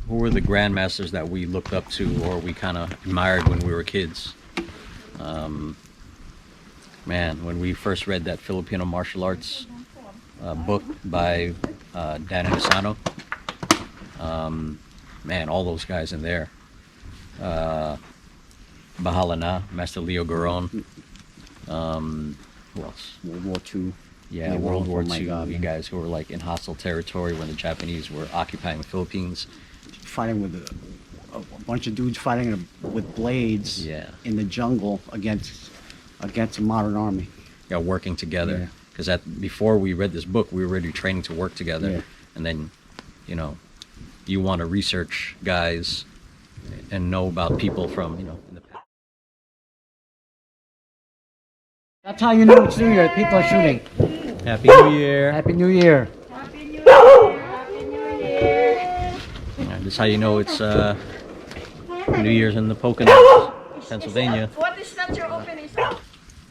who were the grandmasters that we looked up to or we kind of admired when we were kids. Man, when we first read that Filipino martial arts book by Dan Inosanto, man, all those guys in there. Bahala Na, Master Leo Garon. Who else? World War II. Yeah, World War II. You guys who were like in hostile territory when the Japanese were occupying the Philippines. Fighting with a bunch of dudes fighting with blades in the jungle against a modern army. Yeah, working together. Because before we read this book, we were already training to work together. Yeah. And then, you know, you want to research guys and know about people from, you know, in the past. That's how you know it's New Year. People are shooting. Happy New Year. Happy New Year. Happy New Year. Happy New Year. Yeah, this is how you know it's New Year's in the Poconos, Pennsylvania. What is that you're opening?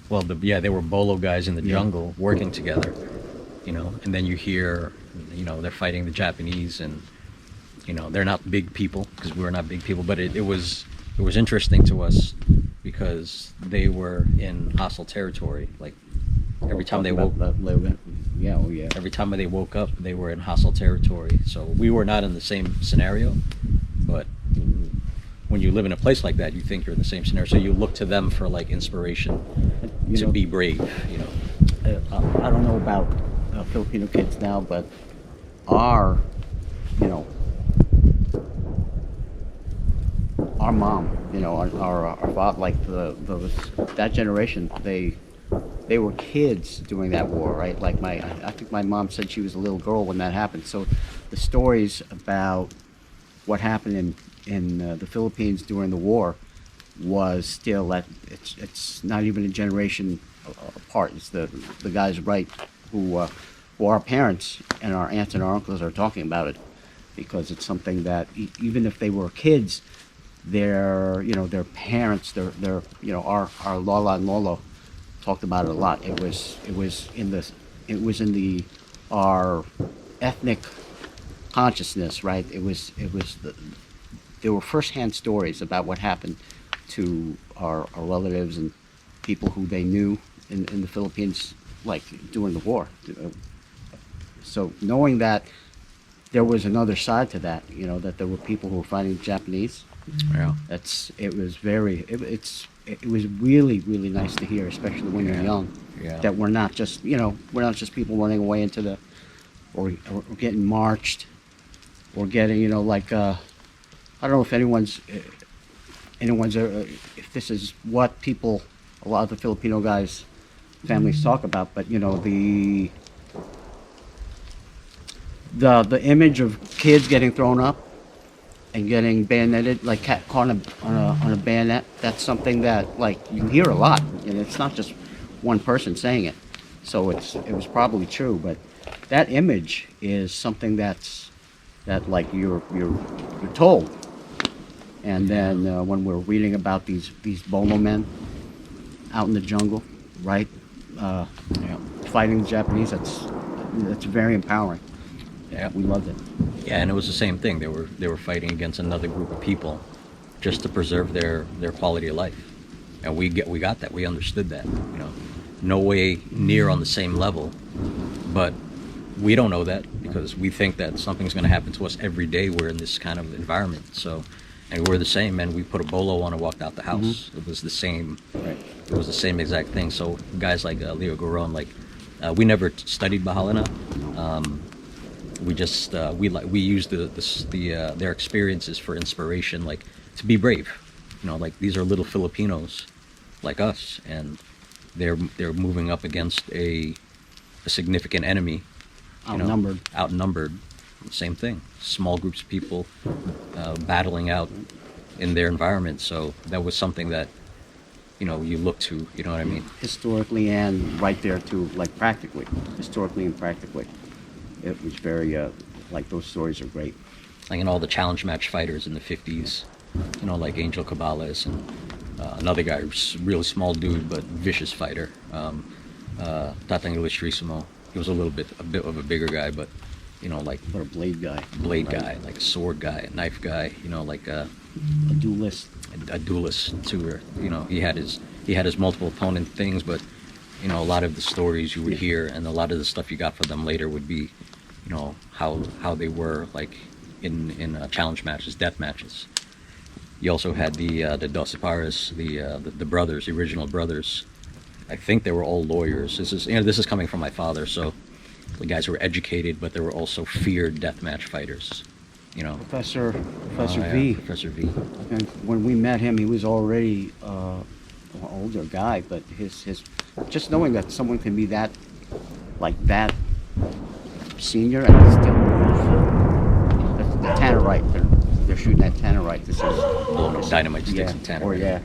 Well, they were bolo guys in the jungle working together, you know, and then you hear, you know, they're fighting the Japanese, and, you know, they're not big people because we're not big people, but it was interesting to us because they were in hostile territory. Like every time they woke up, every time they woke up, they were in hostile territory. So we were not in the same scenario, but when you live in a place like that, you think you're in the same scenario. So you look to them for like inspiration to be brave, you know. I don't know about Filipino kids now, but our mom, you know, our father, like that generation, they were kids during that war, right? Like I think my mom said she was a little girl when that happened. So the stories about what happened in the Philippines during the war was still that it's not even a generation apart. It's the guys right who our parents and our aunts and our uncles are talking about it, because it's something that even if they were kids, their parents, their our Lola and Lolo talked about it a lot. It was in our ethnic consciousness, right? There were firsthand stories about what happened to our relatives and people who they knew in the Philippines, like during the war. So knowing that there was another side to that, you know, that there were people who were fighting the Japanese. Yeah. It was really, really nice to hear, especially when you're young, that we're not just people running away into or getting marched, or getting, I don't know if if this is what a lot of the Filipino guys, families talk about, but the image of kids getting thrown up and getting bayoneted, like caught on a bayonet, that's something that, like, you hear a lot, and it's not just one person saying it. So it was probably true, but that image is something that like you're told. And then when we're reading about these bolo men out in the jungle, right, fighting the Japanese, that's very empowering. Yeah, we loved it. Yeah, and it was the same thing. They were fighting against another group of people just to preserve their quality of life, and we got that. We understood that. You know, no way near on the same level, but we don't know that because we think that something's going to happen to us every day. We're in this kind of environment, so. And we're the same, and we put a bolo on and walked out the house. Mm-hmm. It was the same. Right. It was the same exact thing. So guys like Leo Garon, like we never studied Bahala Na. We just we used their experiences for inspiration, like to be brave. You know, like these are little Filipinos, like us, and they're moving up against a significant enemy. Outnumbered. Same thing. Small groups of people battling out in their environment. So that was something that, you know, you look to. You know what I mean? Historically and right there too, like practically. Historically and practically, it was very like those stories are great. Like in all the challenge match fighters in the 50s, you know, like Angel Cabales and another guy, really small dude but vicious fighter, Tatang Ilustrisimo. He was a bit of a bigger guy, but like What a blade guy. blade Right. guy, like a sword guy, a knife guy, like A duelist. a duelist too. Or, he had his multiple opponent things, but a lot of the stories you would Yeah. hear and a lot of the stuff you got from them later would be, how they were like in challenge matches, death matches. You also had the Dos Pares, the brothers, the original brothers. I think they were all lawyers. This is coming from my father, so the guys were educated, but they were also feared deathmatch fighters. Professor Oh, yeah, V. Professor V. And when we met him, he was already an older guy, but his just knowing that someone can be that senior and still move. That's the tannerite. They're shooting at tannerite. This is Blowing up dynamite sticks and tannerite. Or yeah.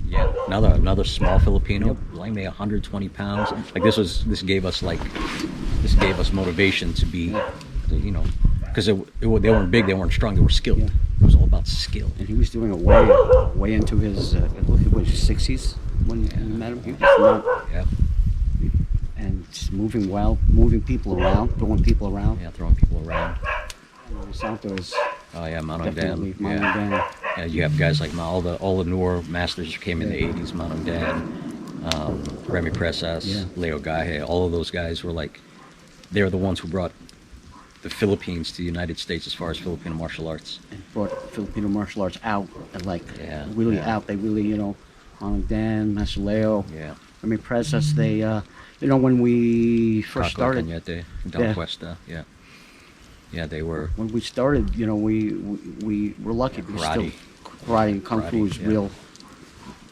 Yeah, another small Filipino, only made 120 pounds. Like this gave us motivation to be, because they weren't big, they weren't strong, they were skilled. Yeah. It was all about skill. And he was doing it way into his look at his 60s when you met him. He was not, Yeah, and just moving well, moving people around, throwing people around. yeah, throwing people around. And Santos Oh yeah, Manong definitely Dan. Manong Yeah. Dan. Yeah, you have guys like all the newer masters came in the 80s, Manong Dan, Remy Presas, Yeah. Leo Gahe. All of those guys were like, they're the ones who brought the Philippines to the United States as far as Filipino martial arts. And brought Filipino martial arts out and Yeah, really yeah. out. They really, Manong Dan, Master Leo, Yeah. Presas, they, when we first Paco started, Cañete, Del Cuesta, yeah. Yeah, they were. when we started, we were lucky because Karate. karate and kung fu Karate, was yeah. real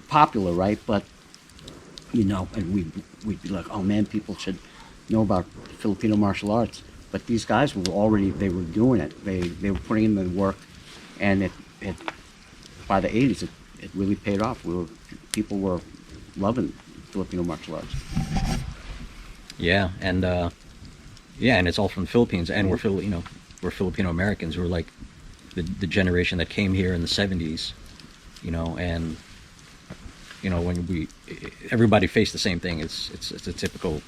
popular, right? But and we'd be like, oh man, people should know about Filipino martial arts. But these guys were they were doing it. They were putting in the work, and it by the 80s it really paid off. People were loving Filipino martial arts. Yeah, and and it's all from the Philippines, and we're Filipino Americans. We're like the generation that came here in the 70s, and when everybody faced the same thing. It's a typical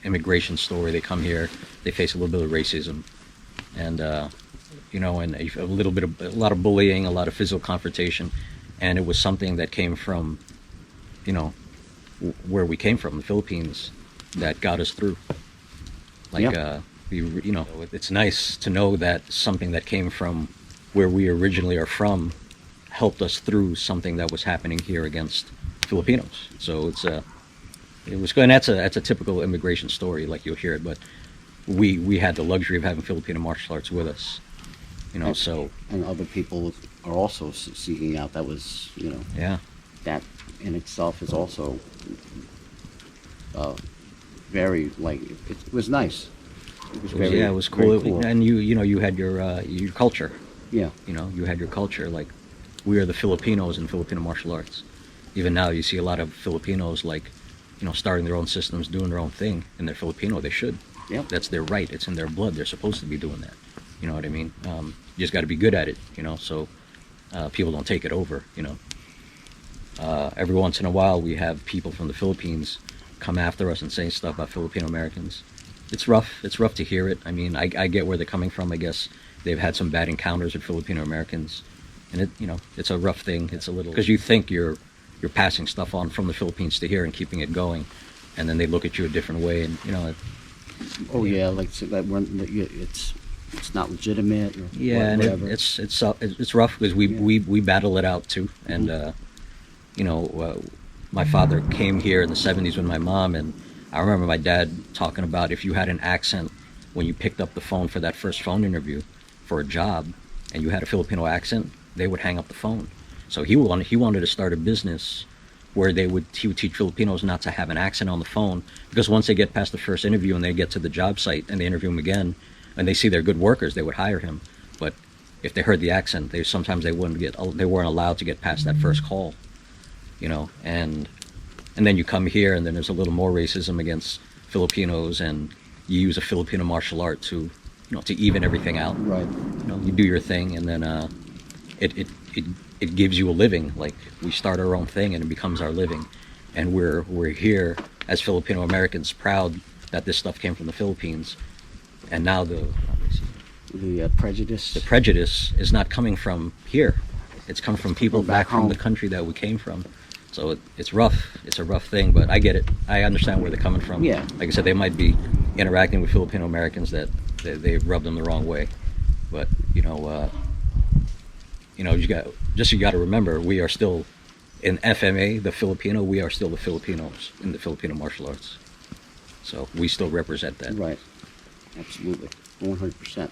immigration story. They come here, they face a little bit of racism, and and a lot of bullying, a lot of physical confrontation, and it was something that came from where we came from, the Philippines, that got us through. It's nice to know that something that came from where we originally are from helped us through something that was happening here against Filipinos. So it was good, and that's a typical immigration story, like you'll hear it. But we had the luxury of having Filipino martial arts with us, So And other people are also seeking out. That was yeah, that in itself is also very it was nice. It was it was very cool. And you had your culture. Yeah. You had your culture. Like, we are the Filipinos in Filipino martial arts. Even now, you see a lot of Filipinos starting their own systems, doing their own thing, and they're Filipino. They should. Yeah. That's their right. It's in their blood. They're supposed to be doing that. You know what I mean? You just got to be good at it. So people don't take it over. Every once in a while, we have people from the Philippines come after us and say stuff about Filipino Americans. It's rough. It's rough to hear it. I mean, I get where they're coming from. I guess they've had some bad encounters with Filipino Americans, and it's a rough thing. It's a little, because you think you're passing stuff on from the Philippines to here and keeping it going, and then they look at you a different way, and Oh yeah, so that it's not legitimate. Or and whatever. it's rough because we battle it out too, and my father came here in the 70s with my mom, and I remember my dad talking about if you had an accent when you picked up the phone for that first phone interview for a job, and you had a Filipino accent, they would hang up the phone. So he wanted to start a business where he would teach Filipinos not to have an accent on the phone, because once they get past the first interview and they get to the job site and they interview him again and they see they're good workers, they would hire him. But if they heard the accent, they weren't allowed to get past that first call, and then you come here and then there's a little more racism against Filipinos, and you use a Filipino martial art to even everything out. Right. You do your thing, and then it gives you a living. Like, we start our own thing and it becomes our living, and we're here as Filipino Americans, proud that this stuff came from the Philippines, and now the prejudice. the prejudice is not coming from here. It's come from people Back back from the home. country that we came from. So it's rough. It's a rough thing, but I get it. I understand where they're coming from. Yeah. Like I said, they might be interacting with Filipino Americans that they rub them the wrong way. But you got to remember, we are still in FMA, the Filipino. We are still the Filipinos in the Filipino martial arts. So we still represent that. Right. Absolutely. 100%.